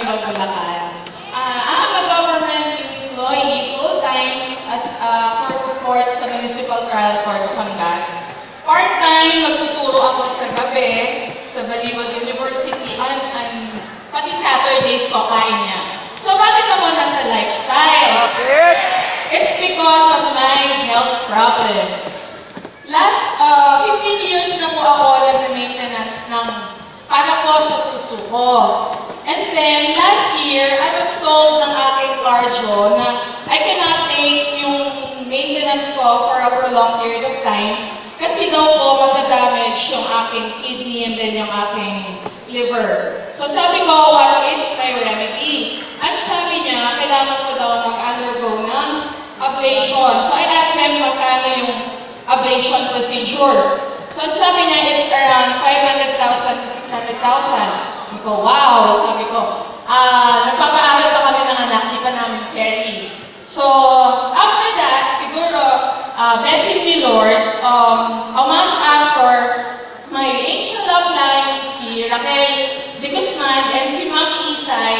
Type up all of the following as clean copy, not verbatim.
ng Bulacan. I'm a government employee, full-time as clerk of court sa Municipal Trial Court, Batangas. Part-time, magtuturo ako sa gabi sa Baliwag University and pati Saturdays ko kain niya. So bakit ako nasa lifestyle? It's because of my health problems. Last 15 years na po ako nag-maintenance ng para po sa puso ko. And then, last year, I was told ng aking cardio na I cannot take yung maintenance ko for a prolonged period of time kasi daw po magdadamage yung aking kidney and then yung aking liver. So sabi ko, what is my remedy? At sabi niya, kailangan ko daw mag-undergo ng ablation. So I asked him magkano yung ablation procedure. So sabi niya, it's around 500,000 to 600,000. Sabi ko, wow! Sabi ko, nagpapaaral pa kami ng anak, di pa namin carry. So, after that, siguro, blessing the Lord, a month after, my angel of life, si Raquel de Guzman and si Ma'am Isay,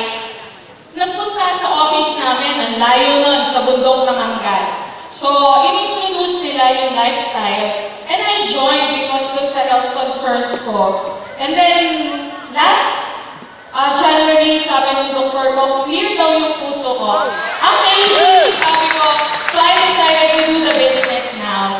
nagpunta sa office namin, ang layo nun, sa bundok ng Angal. So, in-introduce nila yung lifestyle, and I joined because doon sa health concerns ko. And then, last January, sabi ng doktor ko, clear daw yung puso ko. Amazing, sabi ko. So I decided to do the business now.